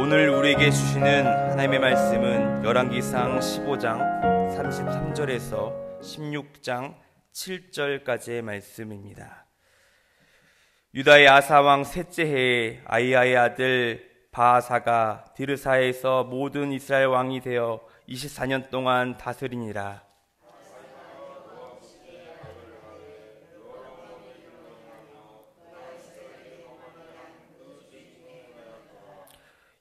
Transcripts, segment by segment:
오늘 우리에게 주시는 하나님의 말씀은 열왕기상 15장 33절에서 16장 7절까지의 말씀입니다. 유다의 아사왕 셋째 해에 아이야의 아들 바아사가 디르사에서 모든 이스라엘 왕이 되어 24년 동안 다스리니라.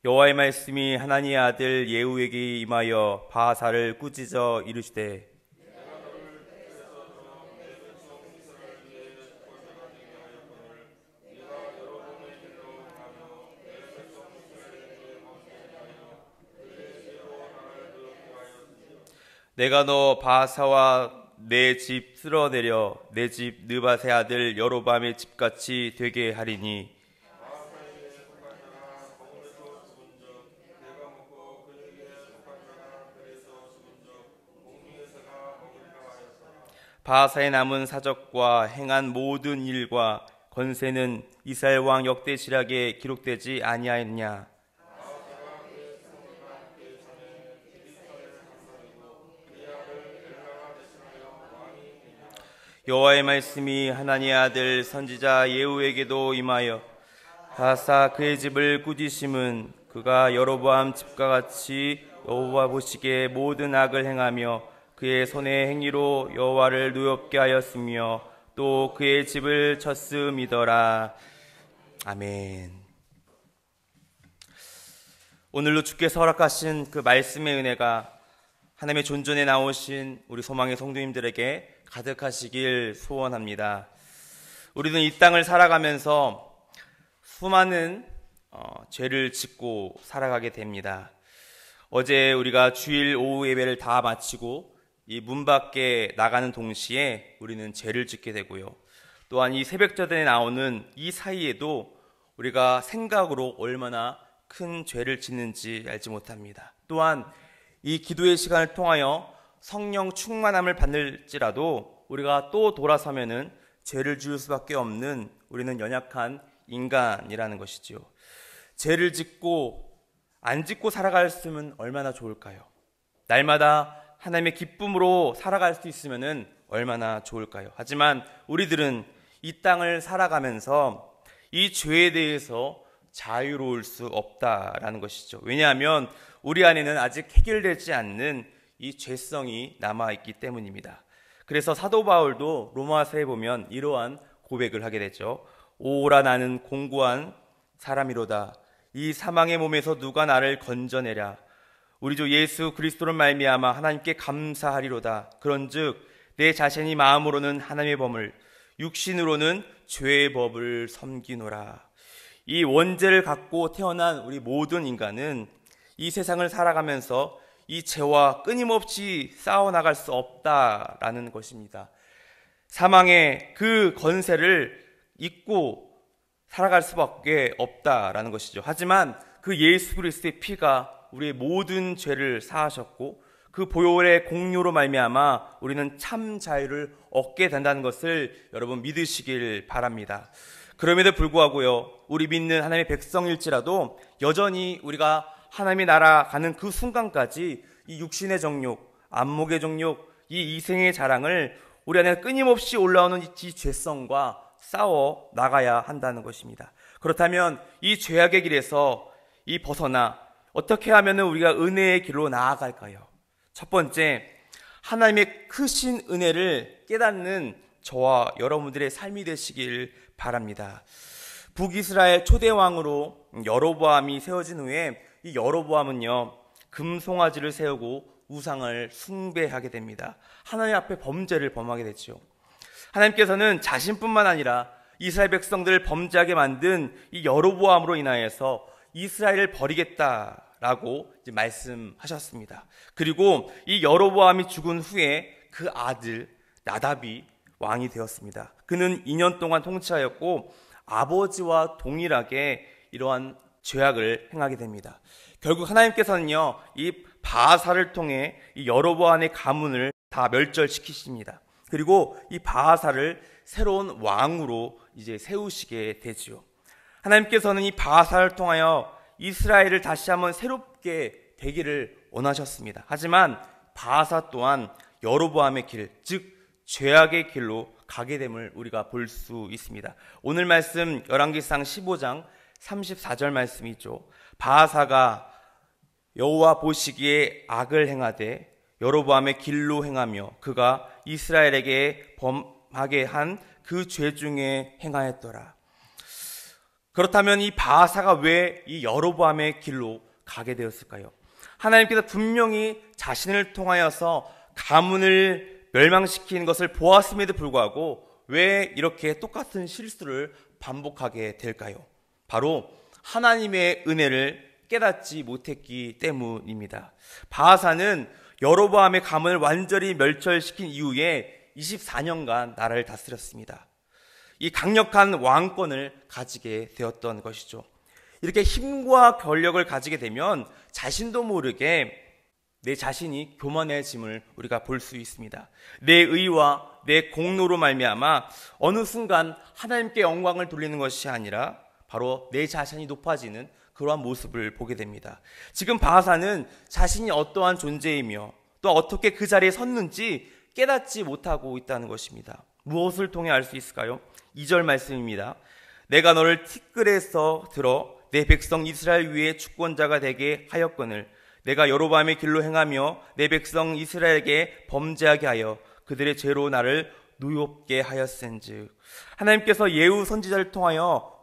여호와의 말씀이 하나니의 아들 예후에게 임하여 바아사를 꾸짖어 이르시되 내가 너 바아사와 내 집 쓸어내려 내 집 느밧의 아들 여로보암의 집같이 되게 하리니 바아사의 남은 사적과 행한 모든 일과 권세는 이스라엘 왕 역대 지략에 기록되지 아니하였냐. 여호와의 말씀이 하나니의 아들 선지자 예후에게도 임하여 바아사 그의 집을 꾸짖음은 그가 여로보암 집과 같이 여호와 보시기에 모든 악을 행하며 그의 손의 행위로 여호와를 노엽게 하였으며 또 그의 집을 쳤음이더라. 아멘. 오늘로 주께서 허락하신 그 말씀의 은혜가 하나님의 존전에 나오신 우리 소망의 성도님들에게 가득하시길 소원합니다. 우리는 이 땅을 살아가면서 수많은 죄를 짓고 살아가게 됩니다. 어제 우리가 주일 오후 예배를 다 마치고 이 문 밖에 나가는 동시에 우리는 죄를 짓게 되고요. 또한 이 새벽전에 나오는 이 사이에도 우리가 생각으로 얼마나 큰 죄를 짓는지 알지 못합니다. 또한 이 기도의 시간을 통하여 성령 충만함을 받을지라도 우리가 또 돌아서면은 죄를 지을 수밖에 없는 우리는 연약한 인간이라는 것이지요. 죄를 짓고 안 짓고 살아갈 수 있으면 얼마나 좋을까요? 날마다 하나님의 기쁨으로 살아갈 수 있으면 얼마나 좋을까요? 하지만 우리들은 이 땅을 살아가면서 이 죄에 대해서 자유로울 수 없다라는 것이죠. 왜냐하면 우리 안에는 아직 해결되지 않는 이 죄성이 남아있기 때문입니다. 그래서 사도 바울도 로마서에 보면 이러한 고백을 하게 되죠. 오라 나는 공고한 사람이로다. 이 사망의 몸에서 누가 나를 건져내랴. 우리 주 예수 그리스도를 말미암아 하나님께 감사하리로다. 그런즉 내 자신이 마음으로는 하나님의 법을 육신으로는 죄의 법을 섬기노라. 이 원죄를 갖고 태어난 우리 모든 인간은 이 세상을 살아가면서 이 죄와 끊임없이 싸워나갈 수 없다라는 것입니다. 사망의 그 권세를 잊고 살아갈 수밖에 없다라는 것이죠. 하지만 그 예수 그리스도의 피가 우리의 모든 죄를 사하셨고 그 보혈의 공로로 말미암아 우리는 참 자유를 얻게 된다는 것을 여러분 믿으시길 바랍니다. 그럼에도 불구하고요, 우리 믿는 하나님의 백성일지라도 여전히 우리가 하나님의 나라 가는 그 순간까지 이 육신의 정욕, 안목의 정욕, 이 이생의 자랑을 우리 안에 끊임없이 올라오는 이 죄성과 싸워 나가야 한다는 것입니다. 그렇다면 이 죄악의 길에서 이 벗어나 어떻게 하면 우리가 은혜의 길로 나아갈까요? 첫 번째, 하나님의 크신 은혜를 깨닫는 저와 여러분들의 삶이 되시길 바랍니다. 북이스라엘 초대왕으로 여로보암이 세워진 후에 이 여로보암은요, 금송아지를 세우고 우상을 숭배하게 됩니다. 하나님 앞에 범죄를 범하게 됐죠. 하나님께서는 자신뿐만 아니라 이스라엘 백성들을 범죄하게 만든 이 여로보암으로 인하여서 이스라엘을 버리겠다라고 이제 말씀하셨습니다. 그리고 이 여로보암이 죽은 후에 그 아들 나답이 왕이 되었습니다. 그는 2년 동안 통치하였고 아버지와 동일하게 이러한 죄악을 행하게 됩니다. 결국 하나님께서는요, 이 바아사를 통해 이 여로보암의 가문을 다 멸절시키십니다. 그리고 이 바아사를 새로운 왕으로 이제 세우시게 되지요. 하나님께서는 이 바아사를 통하여 이스라엘을 다시 한번 새롭게 되기를 원하셨습니다. 하지만 바하사 또한 여로보암의 길, 즉 죄악의 길로 가게 됨을 우리가 볼 수 있습니다. 오늘 말씀 열왕기상 15장 34절 말씀이죠. 바하사가 여호와 보시기에 악을 행하되 여로보암의 길로 행하며 그가 이스라엘에게 범하게 한 그 죄 중에 행하였더라. 그렇다면 이 바하사가 왜 이 여로보암의 길로 가게 되었을까요? 하나님께서 분명히 자신을 통하여서 가문을 멸망시키는 것을 보았음에도 불구하고 왜 이렇게 똑같은 실수를 반복하게 될까요? 바로 하나님의 은혜를 깨닫지 못했기 때문입니다. 바하사는 여로보암의 가문을 완전히 멸절시킨 이후에 24년간 나라를 다스렸습니다. 이 강력한 왕권을 가지게 되었던 것이죠. 이렇게 힘과 권력을 가지게 되면 자신도 모르게 내 자신이 교만해짐을 우리가 볼 수 있습니다. 내 의와 내 공로로 말미암아 어느 순간 하나님께 영광을 돌리는 것이 아니라 바로 내 자신이 높아지는 그러한 모습을 보게 됩니다. 지금 바하사는 자신이 어떠한 존재이며 또 어떻게 그 자리에 섰는지 깨닫지 못하고 있다는 것입니다. 무엇을 통해 알 수 있을까요? 2절 말씀입니다. 내가 너를 티끌에서 들어 내 백성 이스라엘 위에 주권자가 되게 하였거늘 내가 여로보암의 길로 행하며 내 백성 이스라엘에게 범죄하게 하여 그들의 죄로 나를 누욕게 하였은즉. 하나님께서 예후 선지자를 통하여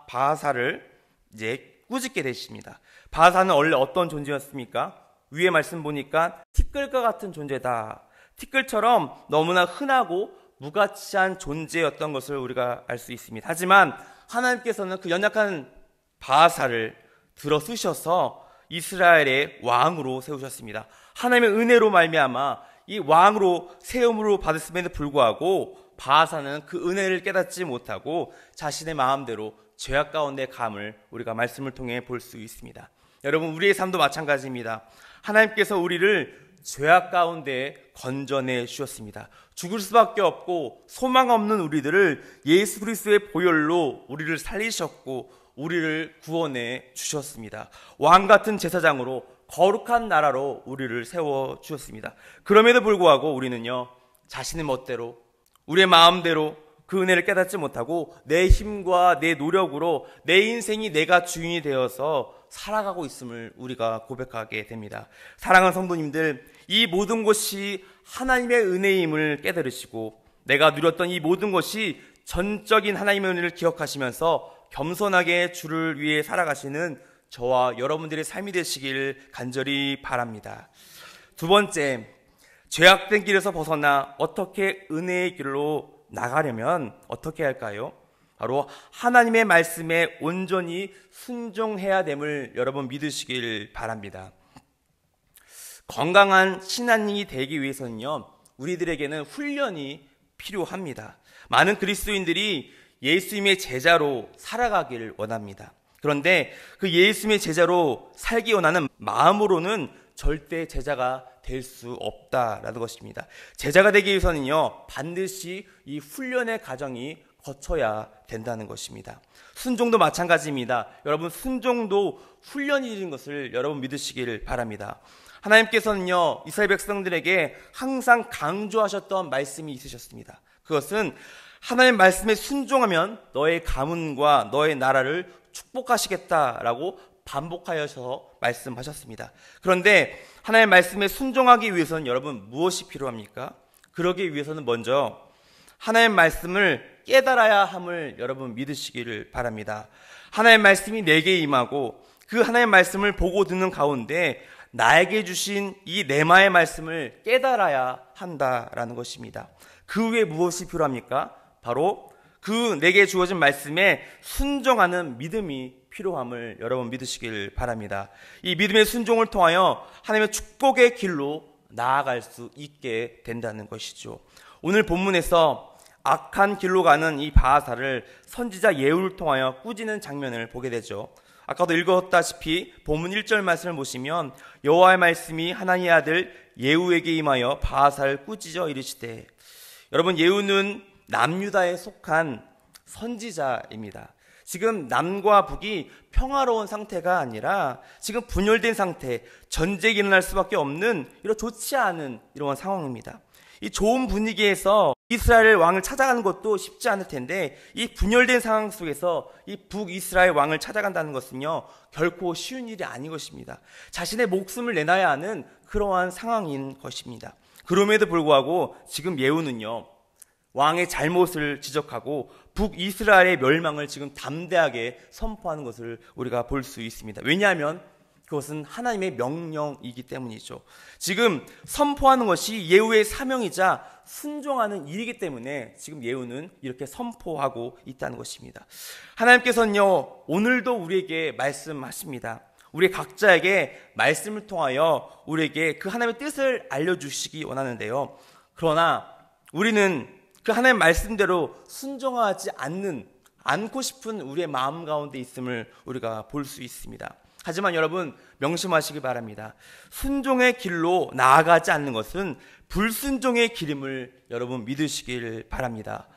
바하사를 이제 꾸짖게 되십니다. 바하사는 원래 어떤 존재였습니까? 위에 말씀 보니까 티끌과 같은 존재다. 티끌처럼 너무나 흔하고 무가치한 존재였던 것을 우리가 알 수 있습니다. 하지만 하나님께서는 그 연약한 바하사를 들어 쓰셔서 이스라엘의 왕으로 세우셨습니다. 하나님의 은혜로 말미암아 이 왕으로 세움으로 받았음에도 불구하고 바하사는 그 은혜를 깨닫지 못하고 자신의 마음대로 죄악 가운데 감을 우리가 말씀을 통해 볼 수 있습니다. 여러분, 우리의 삶도 마찬가지입니다. 하나님께서 우리를 죄악 가운데 건져내 주셨습니다. 죽을 수밖에 없고 소망 없는 우리들을 예수 그리스도의 보혈로 우리를 살리셨고 우리를 구원해 주셨습니다. 왕 같은 제사장으로 거룩한 나라로 우리를 세워 주셨습니다. 그럼에도 불구하고 우리는요, 자신의 멋대로 우리의 마음대로 그 은혜를 깨닫지 못하고 내 힘과 내 노력으로 내 인생이 내가 주인이 되어서 살아가고 있음을 우리가 고백하게 됩니다. 사랑하는 성도님들, 이 모든 것이 하나님의 은혜임을 깨달으시고 내가 누렸던 이 모든 것이 전적인 하나님의 은혜를 기억하시면서 겸손하게 주를 위해 살아가시는 저와 여러분들의 삶이 되시길 간절히 바랍니다. 두 번째, 죄악된 길에서 벗어나 어떻게 은혜의 길로 나가려면 어떻게 할까요? 바로 하나님의 말씀에 온전히 순종해야 됨을 여러분 믿으시길 바랍니다. 건강한 신앙인이 되기 위해서는요, 우리들에게는 훈련이 필요합니다. 많은 그리스도인들이 예수님의 제자로 살아가기를 원합니다. 그런데 그 예수님의 제자로 살기 원하는 마음으로는 절대 제자가 될 수 없다라는 것입니다. 제자가 되기 위해서는요, 반드시 이 훈련의 과정이 거쳐야 된다는 것입니다. 순종도 마찬가지입니다. 여러분, 순종도 훈련이라는 것을 여러분 믿으시길 바랍니다. 하나님께서는요, 이스라엘 백성들에게 항상 강조하셨던 말씀이 있으셨습니다. 그것은 하나님의 말씀에 순종하면 너의 가문과 너의 나라를 축복하시겠다라고 반복하여서 말씀하셨습니다. 그런데 하나님의 말씀에 순종하기 위해서는 여러분 무엇이 필요합니까? 그러기 위해서는 먼저 하나님의 말씀을 깨달아야 함을 여러분 믿으시기를 바랍니다. 하나님의 말씀이 내게 임하고 그 하나님의 말씀을 보고 듣는 가운데 나에게 주신 이 레마의 말씀을 깨달아야 한다라는 것입니다. 그 외에 무엇이 필요합니까? 바로 그 내게 주어진 말씀에 순종하는 믿음이 필요함을 여러분 믿으시길 바랍니다. 이 믿음의 순종을 통하여 하나님의 축복의 길로 나아갈 수 있게 된다는 것이죠. 오늘 본문에서 악한 길로 가는 이 바하사를 선지자 예후를 통하여 꾸짖는 장면을 보게 되죠. 아까도 읽었다시피 본문 1절 말씀을 보시면 여호와의 말씀이 하나니의 아들 예후에게 임하여 바하사를 꾸짖어 이르시되, 여러분, 예후는 남유다에 속한 선지자입니다. 지금 남과 북이 평화로운 상태가 아니라 지금 분열된 상태, 전쟁이 일어날 수밖에 없는 이런 좋지 않은 이런 상황입니다. 이 좋은 분위기에서 이스라엘 왕을 찾아가는 것도 쉽지 않을 텐데 이 분열된 상황 속에서 이 북이스라엘 왕을 찾아간다는 것은요, 결코 쉬운 일이 아닌 것입니다. 자신의 목숨을 내놔야 하는 그러한 상황인 것입니다. 그럼에도 불구하고 지금 예후는요, 왕의 잘못을 지적하고 북이스라엘의 멸망을 지금 담대하게 선포하는 것을 우리가 볼 수 있습니다. 왜냐하면 그것은 하나님의 명령이기 때문이죠. 지금 선포하는 것이 예후의 사명이자 순종하는 일이기 때문에 지금 예후는 이렇게 선포하고 있다는 것입니다. 하나님께서는요, 오늘도 우리에게 말씀하십니다. 우리 각자에게 말씀을 통하여 우리에게 그 하나님의 뜻을 알려주시기 원하는데요. 그러나 우리는 그 하나님의 말씀대로 순종하지 않고 싶은 우리의 마음 가운데 있음을 우리가 볼 수 있습니다. 하지만 여러분, 명심하시기 바랍니다. 순종의 길로 나아가지 않는 것은 불순종의 길임을 여러분 믿으시길 바랍니다.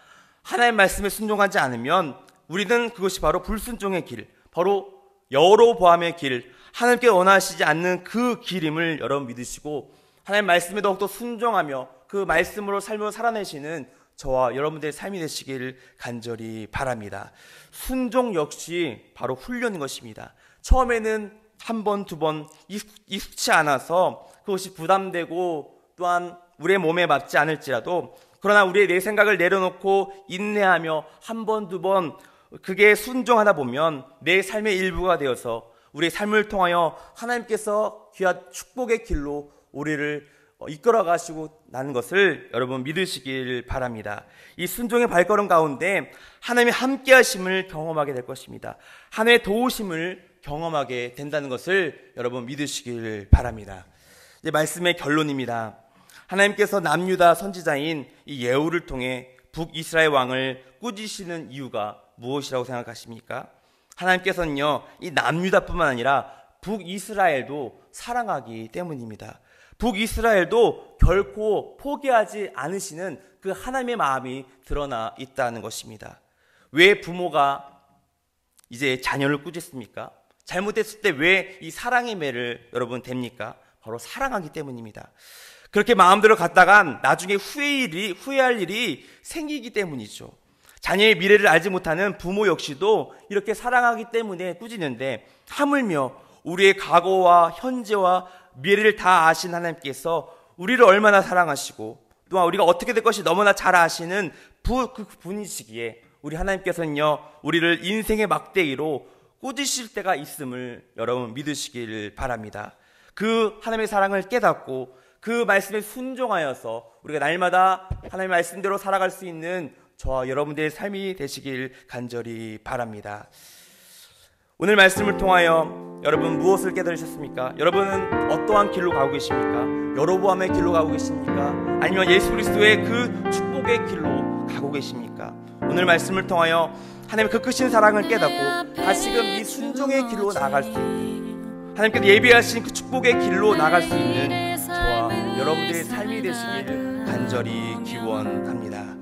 하나님의 말씀에 순종하지 않으면 우리는 그것이 바로 불순종의 길, 바로 여로보암의 길, 하나님께 원하시지 않는 그 길임을 여러분 믿으시고 하나님의 말씀에 더욱더 순종하며 그 말씀으로 삶을 살아내시는 저와 여러분들의 삶이 되시길 간절히 바랍니다. 순종 역시 바로 훈련인 것입니다. 처음에는 한 번, 두 번 익숙치 않아서 그것이 부담되고 또한 우리의 몸에 맞지 않을지라도, 그러나 우리의 내 생각을 내려놓고 인내하며 한 번, 두 번 그게 순종하다 보면 내 삶의 일부가 되어서 우리의 삶을 통하여 하나님께서 귀한 축복의 길로 우리를 이끌어 가시고 나는 것을 여러분 믿으시길 바랍니다. 이 순종의 발걸음 가운데 하나님의 함께 하심을 경험하게 될 것입니다. 하나님의 도우심을 경험하게 된다는 것을 여러분 믿으시길 바랍니다. 이제 말씀의 결론입니다. 하나님께서 남유다 선지자인 이 예후를 통해 북이스라엘 왕을 꾸짖으시는 이유가 무엇이라고 생각하십니까? 하나님께서는요, 이 남유다뿐만 아니라 북이스라엘도 사랑하기 때문입니다. 북이스라엘도 결코 포기하지 않으시는 그 하나님의 마음이 드러나 있다는 것입니다. 왜 부모가 이제 자녀를 꾸짖습니까? 잘못했을 때 왜 이 사랑의 매를 여러분 댑니까? 바로 사랑하기 때문입니다. 그렇게 마음대로 갔다간 나중에 후회할 일이 생기기 때문이죠. 자녀의 미래를 알지 못하는 부모 역시도 이렇게 사랑하기 때문에 꾸짖는데, 하물며 우리의 과거와 현재와 미래를 다 아신 하나님께서 우리를 얼마나 사랑하시고 또한 우리가 어떻게 될 것이 너무나 잘 아시는 그 분이시기에 우리 하나님께서는요, 우리를 인생의 막대기로 꾸짖으실 때가 있음을 여러분 믿으시길 바랍니다. 그 하나님의 사랑을 깨닫고 그 말씀에 순종하여서 우리가 날마다 하나님의 말씀대로 살아갈 수 있는 저와 여러분들의 삶이 되시길 간절히 바랍니다. 오늘 말씀을 통하여 여러분 무엇을 깨달으셨습니까? 여러분은 어떠한 길로 가고 계십니까? 여로보암의 길로 가고 계십니까? 아니면 예수 그리스도의 그 축복의 길로 가고 계십니까? 오늘 말씀을 통하여 하나님의 그 크신 사랑을 깨닫고 다시금 이 순종의 길로 나아갈 수 있는, 하나님께서 예비하신 그 축복의 길로 나아갈 수 있는 저와 여러분들의 삶이 되시길 간절히 기원합니다.